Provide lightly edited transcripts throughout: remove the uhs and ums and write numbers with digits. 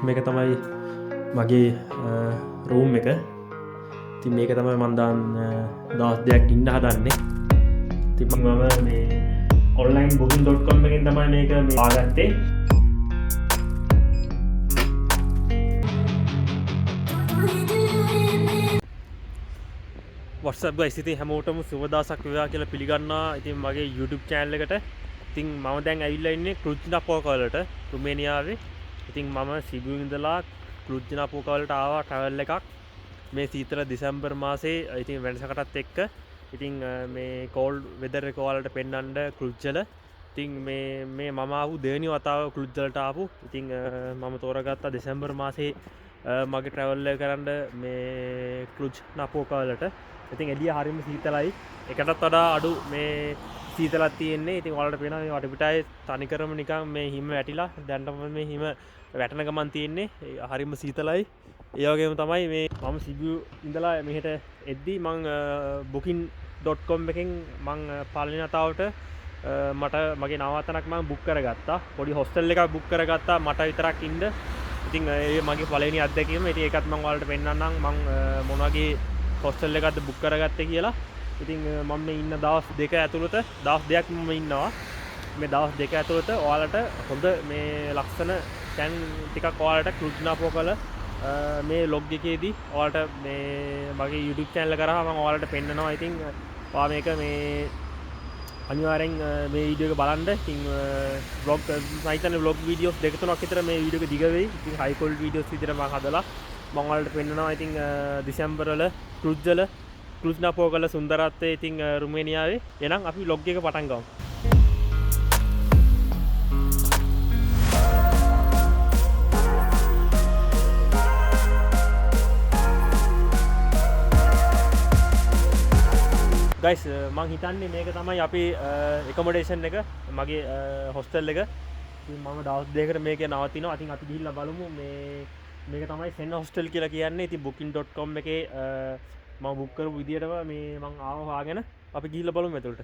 මේක තමයි මගේ රූම් එක. ඉතින් මේක තමයි මම දැන් දවස් දෙකක් ඉන්න හදන්නේ. ඉතින් මම මේ online.booking.com එකෙන් තමයි මේක ආගත්තේ. What's up guys, ඉතින් හැමෝටම සුබ දවසක් වේවා කියලා පිළිගන්නවා. ඉතින් මගේ YouTube channel එකට. ඉතින් මම දැන් ඇවිල්ලා ඉන්නේ Cluj Napoca වලට, රුමේනියාවේ. ඉතින් මම සිබු ඉඳලා Cluj Napoca වලට ආවා travel එකක්. මේ සීතල දෙසැම්බර් මාසේ ඉතින් වෙනසකටත් එක්ක. ඉතින් මේ cold weather එක ඔයාලට පෙන්වන්න Cluj වල. ඉතින් මේ මම ආපු දෙවෙනි වතාව Cluj වලට ආපු. ඉතින් මම තෝරාගත්තා දෙසැම්බර් මාසේ මගේ travel එක කරන්න මේ Cluj Napoca වලට. ඉතින් එළිය හරියම සීතලයි. එකටත් වඩා අඩු මේ සීතලක් තියෙන්නේ. ඉතින් ඔයාලට පේනවා මේ වටපිටාවේ තනිකරම නිකන් මේ හිම වැටිලා. දැන් මේ හිම වැටෙන ගමන් තියෙන්නේ. හරියම සීතලයි. ඒ වගේම තමයි මේ මම සිබු ඉඳලා මෙහෙට එද්දි මං booking.com එකෙන් මං පළවෙනි වතාවට මට මගේ නවාතනක් මම බුක් කරගත්තා. පොඩි හොස්ටල් එකක් බුක් කරගත්තා මට විතරක් ඉන්න. ඉතින් ඒ මගේ පළවෙනි අත්දැකීම. ඉතින් ඒකත් මම ඔයාලට පෙන්නන්නම් මං මොන වගේ හොස්ටල් එකක්ද බුක් කරගත්තේ කියලා. ඉතින් මම මේ ඉන්න දවස් දෙක ඇතුළත දවස් දෙකක් මම ඉන්නවා. මේ දවස් දෙක ඇතුළත ඔයාලට හොඳ මේ ලක්ෂණ තැන් ටිකක් ඔයාලට Cluj Napoca වල මේ ලොග් එකේදී ඔයාලට මේ මගේ YouTube channel එක කරා මම ඔයාලට පෙන්නනවා. ඉතින් ඔයා මේක මේ අනිවාර්යෙන් මේ වීඩියෝ එක බලන්න. ඉතින් vlog මම හිතන්නේ vlog videos දෙක තුනක් විතර මේ වීඩියෝ එක දිග වෙයි. ඉතින් high quality videos විදිහට මම හදලා මම ඔයාලට පෙන්නනවා. ඉතින් දෙසැම්බර් වල Cluj Napoca වල සුන්දරත්වය ඉතින් රුමේනියාවේ. එහෙනම් අපි vlog එක පටන් ගමු. ගයිස් මං හිතන්නේ මේක තමයි අපේ accommodation එක, මගේ hostel එක. ඉතින් මම දවස් දෙකකට මේකේ නවතිනවා. ඉතින් අපි ගිහිල්ලා බලමු මේක තමයි සෙන් hostel කියලා කියන්නේ. ඉතින් booking.com එකේ මම බුක් කරපු විදියටම මේ මං ආව හොයාගෙන අපි ගිහිල්ලා බලමු එතකොට.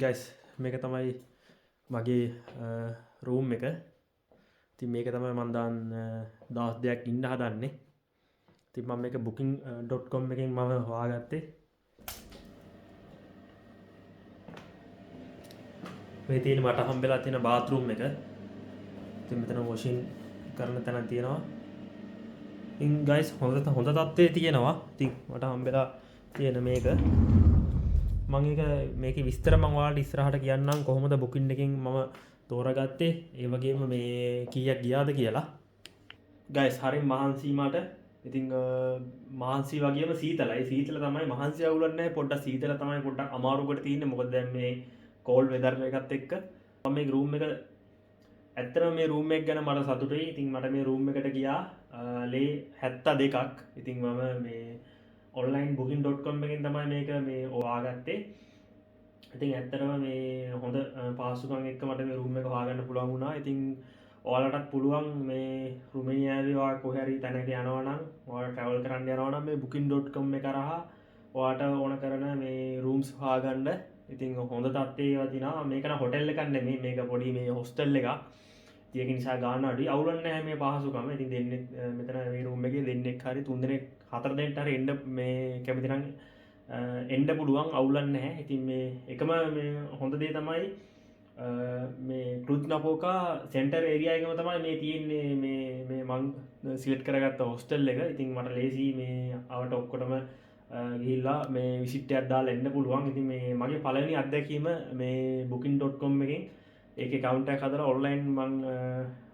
ගයිස් මේක තමයි මගේ රූම් එක. ඉතින් මේක තමයි මම දැන් දවස් දෙකක් ඉන්න හදන්නේ. ඉතින් මම මේක booking.com එකෙන් මම හොයාගත්තේ. මේ තියෙන මට හම්බෙලා තියෙන බාත්රූම් එක. ඉතින් මෙතන වොෂින් කරන තැන තියෙනවා. ඉතින් ගයිස් හොඳ තත්ත්වයේ තියෙනවා. ඉතින් මට හම්බෙලා තියෙන මේක මම මේකේ විස්තර මම ඔයාලට ඉස්සරහට කියන්නම් කොහොමද booking එකෙන් මම තෝරාගත්තේ, ඒ වගේම මේ කීයක් ගියාද කියලා. ගයිස් හරිය මහන්සි මට. ඉතින් මහන්සි වගේම සීතලයි. සීතල තමයි මහන්සි අවුලක් නැහැ. පොඩ්ඩක් සීතල තමයි පොඩ්ඩක් අමාරුකට තියෙන්නේ. මොකද දැන් මේ cold weather එකත් එක්ක මම මේ room එක ඇත්තටම මේ room එක ගැන මට සතුටුයි. ඉතින් මට මේ room එකට ගියා ලේ 72ක්. ඉතින් මම මේ online.booking.com එකෙන් තමයි මේක මේ හොයාගත්තේ. ඉතින් ඇත්තටම මේ හොඳ පාසුකම් එක්ක මට මේ රූම් එක හොයාගන්න පුළුවන් වුණා. ඉතින් ඔයාලටත් පුළුවන් මේ රුමේනියාවේ ඔයා කොහේ හරි තැනකට යනවා නම්, ඔයාලා travel කරන්න යනවා නම් මේ booking.com එක කරා ඔයාට ඕන කරන මේ rooms හොයාගන්න. ඉතින් හොඳ තත්ත්වයේ ඒවා තියෙනවා. මේක නම් හොටෙල් එකක් නෙමෙයි. මේක පොඩි මේ හොස්ටල් එකක්. ඒක නිසා ගාන අඩුයි. අවුලක් නැහැ මේ පහසුකම. ඉතින් දෙන්නෙක් මෙතන මේ රූම් එකේ දෙන්නෙක් හරි තුන් දෙනෙක් හතර දෙනෙක්ට හරි එන්න මේ කැමති නම් එන්න පුළුවන්. අවුලක් නැහැ. ඉතින් මේ එකම මේ හොඳ දේ තමයි මේ කෘජ් නපෝකා සෙන්ටර් ඒරියා එකම තමයි මේ තියෙන්නේ මේ මං සිලෙක්ට් කරගත්ත හොස්ටල් එක. ඉතින් මට ලේසි මේ අවට ඔක්කොටම ගිහිල්ලා මේ විසිට් එකක් දාලා එන්න පුළුවන්. ඉතින් මේ මගේ පළවෙනි අත්දැකීම මේ booking.com එකෙන් ඒකේ account එකක් හදලා online මං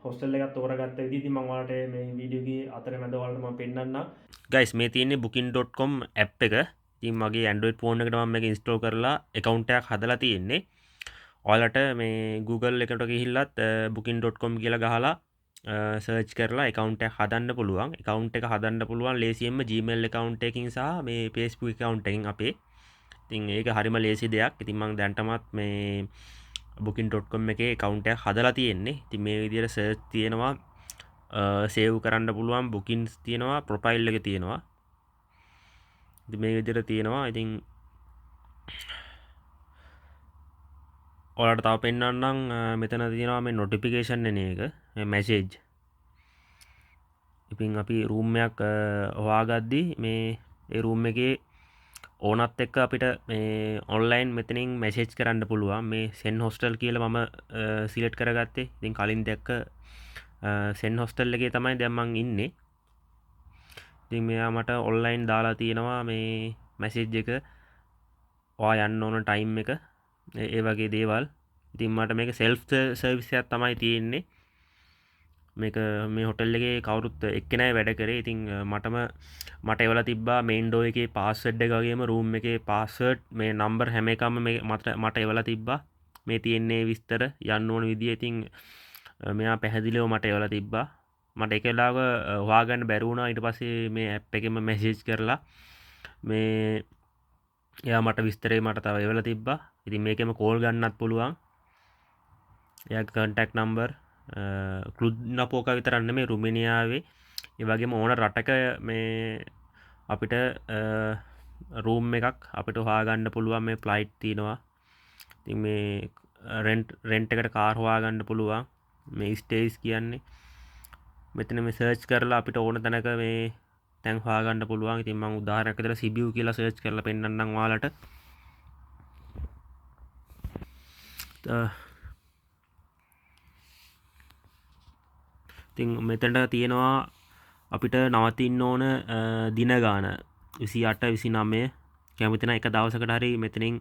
හොස්ටල් එකක් තෝරගත්ත විදිහ. ඉතින් මම ඔයාලට මේ වීඩියෝ එකේ අතර මැද ඔයාලට මම පෙන්නන්නම්. guys මේ තියෙන්නේ booking.com app එක. ඉතින් මගේ Android phone එකට මම මේක install කරලා account එකක් හදලා තියෙන්නේ. ඔයාලට මේ Google එකට ගිහිල්ලත් booking.com කියලා ගහලා සර්ච් කරලා account එකක් හදන්න පුළුවන්. account එක හදන්න පුළුවන් ලේසියෙන්ම Gmail account එකකින් සහ මේ Facebook account එකකින් අපේ. ඉතින් ඒක හරිම ලේසි දෙයක්. ඉතින් මම දැන්ටමත් මේ booking.com එකේ account එකක් හදලා තියෙන්නේ. ඉතින් මේ විදිහට search තියෙනවා, save කරන්න පුළුවන්, bookings තියෙනවා, profile එක තියෙනවා. ඉතින් මේ විදිහට තියෙනවා. ඉතින් ඔයාලට තව පෙන්නන්නම් මෙතන තියෙනවා මේ notification එන එක, මේ message. ඉතින් අපි room එකක් හොයාගද්දි මේ ඒ room එකේ ඕනත් එක්ක අපිට මේ online මෙතනින් message කරන්න පුළුවන්. මේ send hostel කියලා මම select කරගත්තේ. ඉතින් කලින් දැක්ක send hostel එකේ තමයි දැන් මං ඉන්නේ. ඉතින් මෙයා මට online දාලා තියෙනවා මේ message එක, ඔයා යන්න ඕන time එක, ඒ වගේ දේවල්. ඉතින් මට මේක self service එකක් තමයි තියෙන්නේ. මේක මේ හොටෙල් එකේ කවුරුත් එක්කෙනයි වැඩ කරේ. ඉතින් මට එවලා තිබ්බා මේන් ඩෝ එකේ පාස්වර්ඩ් එක වගේම රූම් එකේ පාස්වර්ඩ් මේ නම්බර් හැම එකම මට එවලා තිබ්බා. මේ තියෙන්නේ විස්තර යන්න ඕන විදිය. ඉතින් මෙයා පැහැදිලිව මට එවලා තිබ්බා. මට එක වෙලාවක හොයාගන්න බැරි වුණා. ඊට පස්සේ මේ ඇප් එකෙම මැසේජ් කරලා මේ එයා මට විස්තරේ මට තව එවලා තිබ්බා. ඉතින් මේකෙම කෝල් ගන්නත් පුළුවන්. එයාගේ contact number Cluj Napoca විතරක් නෙමෙයි රුමේනියාවේ ඒ වගේම ඕන රටක මේ අපිට රූම් එකක් අපිට හොයාගන්න පුළුවන්. මේ ෆ්ලයිට් තියෙනවා. ඉතින් මේ රෙන්ට් එකට කාර් හොයාගන්න පුළුවන්. මේ ස්ටේස් කියන්නේ මෙතන මේ සර්ච් කරලා අපිට ඕන තැනක මේ තැන් හොයාගන්න පුළුවන්. ඉතින් මම උදාහරණයක් විදිහට සිබියු කියලා සර්ච් කරලා පෙන්නන්නම් ඔයාලට. ඉතින් මෙතනට තියෙනවා අපිට නවතින්න ඕන දින ගාන 28 29 කැමති නම් එක දවසකට හරි මෙතනින්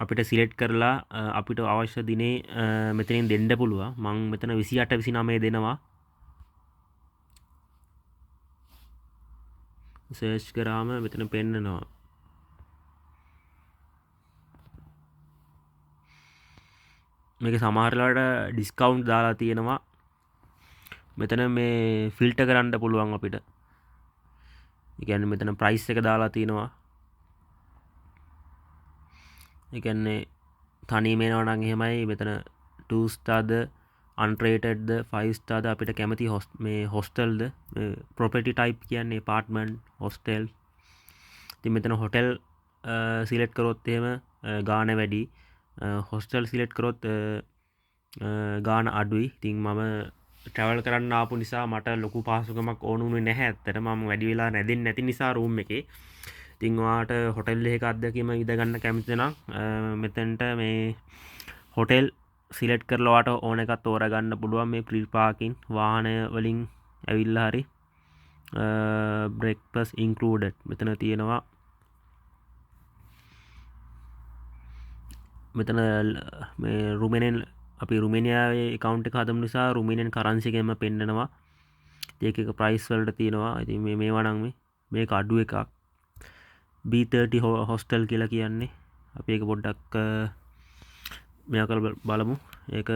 අපිට සිලෙක්ට් කරලා අපිට අවශ්‍ය දිනේ මෙතනින් දෙන්න පුළුවන්. මම මෙතන 28 29 දෙනවා. සර්ච් කරාම මෙතන පෙන්නනවා. මේක සමහර වෙලාවට ඩිස්කවුන්ට් දාලා තියෙනවා. මෙතන මේ ෆිල්ටර් කරන්න පුළුවන් අපිට. ඒ කියන්නේ මෙතන ප්‍රයිස් එක දාලා තියෙනවා. ඒ කියන්නේ තනියම එනවා නම් එහෙමයි. මෙතන 2 star ද unrated ද 5 star ද අපිට කැමති මේ hostel ද property type කියන්නේ apartment hostel. ඉතින් මෙතන hotel select කරොත් එහෙම ගාණ වැඩි. hostel select කරොත් ගාණ අඩුයි. ඉතින් මම ට්‍රැවල් කරන්න ආපු නිසා මට ලොකු පහසුකමක් ඕන උනේ නැහැ. ඇත්තට මම වැඩි වෙලා නැදෙන්නේ නැති නිසා රූම් එකේ. ඉතින් ඔයාට හොටෙල් එකක අත්දැකීම ඉඳ ගන්න කැමති නම් මෙතනට මේ හොටෙල් සිලෙක්ට් කරලා ඔයාට ඕන එකක් තෝරගන්න පුළුවන්. මේ ෆ්‍රී පාකින් වාහනය වලින් ඇවිල්ලා හරි breakfast included මෙතන තියෙනවා. මෙතන මේ රුමේනියන් අපි රුමේනියාවේ account එක හදමු නිසා රුමේනියන් කරන්සි එකෙන්ම පෙන්නනවා. ඒක එක ප්‍රයිස් වලට තියෙනවා. ඉතින් මේවා නම් මේක අඩු එකක්. B30 hostel කියලා කියන්නේ. අපි ඒක පොඩ්ඩක් මෙයා කරලා බලමු. ඒක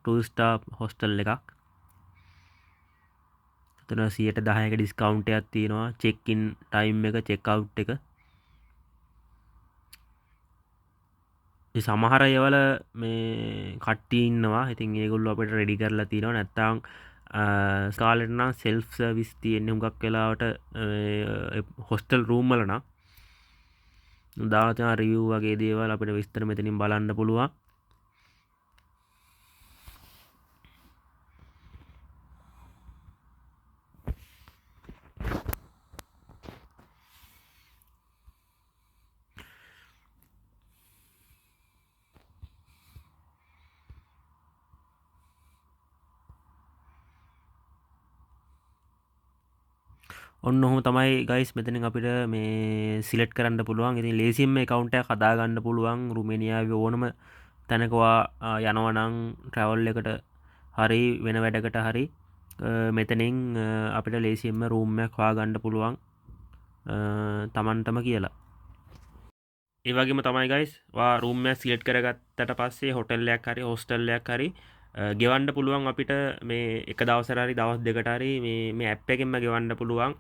2 star hostel එකක්. එතන 10% ඩිස්කවුන්ට් එකක් තියෙනවා. check in time එක, check out එක. සමහර ඒවල මේ කට්ටිය ඉන්නවා. ඉතින් ඒගොල්ලෝ අපිට රෙඩි කරලා තියෙනවා. නැත්තම් ස්කාලෙට නම් self service තියෙන්නේ හුඟක් වෙලාවට hostel room වල නම්. දාලා තියෙන රිවිව් වගේ දේවල් අපිට විස්තර මෙතනින් බලන්න පුළුවන්. ඔන්න ඔහොම තමයි ගයිස් මෙතනින් අපිට මේ සිලෙක්ට් කරන්න පුළුවන්. ඉතින් ලේසියෙන්ම account එකක් හදාගන්න පුළුවන් රුමේනියාවේ ඕනම තැනකවා යනවා නම් travel එකට හරි වෙන වැඩකට හරි මෙතනින් අපිට ලේසියෙන්ම room එකක් හොයාගන්න පුළුවන් තමන්ටම කියලා. ඒ වගේම තමයි ගයිස් වා room එකක් සිලෙක්ට් කරගත්තට පස්සේ hotel එකක් හරි hostel එකක් හරි ගෙවන්න පුළුවන් අපිට මේ එක දවසට හරි දවස් දෙකට හරි මේ ඇප් එකෙන්ම ගෙවන්න පුළුවන්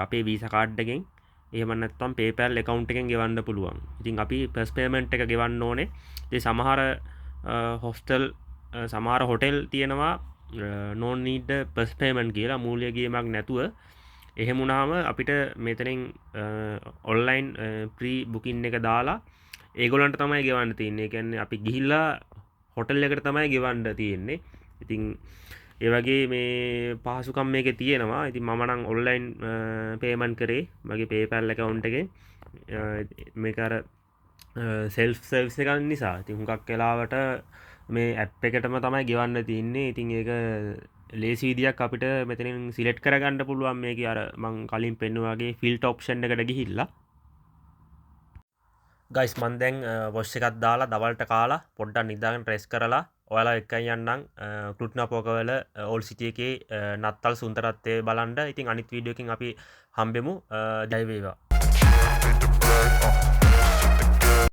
අපේ වීසා කාඩ් එකෙන්. එහෙම නැත්නම් PayPal account එකෙන් ගෙවන්න පුළුවන්. ඉතින් අපි first payment එක ගෙවන්න ඕනේ. ඉතින් සමහර hostel සමහර hotel තියෙනවා no need first payment කියලා මූල්‍ය ගියමක් නැතුව. එහෙම වුණාම අපිට මෙතනින් ඔන්ලයින් ප්‍රී බුකින් එක දාලා ඒගොල්ලන්ට තමයි ගෙවන්න තියෙන්නේ. ඒ කියන්නේ අපි ගිහිල්ලා හොටල් එකට තමයි ගෙවන්න තියෙන්නේ. ඉතින් ඒ වගේ මේ පහසුකම් මේකේ තියෙනවා. ඉතින් මම නම් ඔන්ලයින් පේමන්ට් කරේ මගේ PayPal account එකෙන්. මේක අර සෙල්ෆ් සර්විස් එකක් නිසා. ඉතින් හුඟක් වෙලාවට මේ ඇප් එකටම තමයි ගෙවන්න තියෙන්නේ. ඉතින් ඒක ලේසි විදියක් අපිට මෙතනින් සිලෙක්ට් කරගන්න පුළුවන්. මේකේ අර මං කලින් පෙන්නුවා වගේ ෆිල්ටර් ඔප්ෂන් එකට ගිහිල්ලා ගයිස් මන් දැන් වොෂ් එකක් දාලා දවල්ට කාලා පොඩ්ඩක් නිදාගෙන රෙස්ට් කරලා ඔයාලා එක්කන් යන්නම් ක්ලුජ් නපෝකා වල ඕල් සිටි එකේ නත්තල් සුන්දරත්වය බලන්න. ඉතින් අනිත් වීඩියෝ එකකින් අපි හම්බෙමු. ජය වේවා.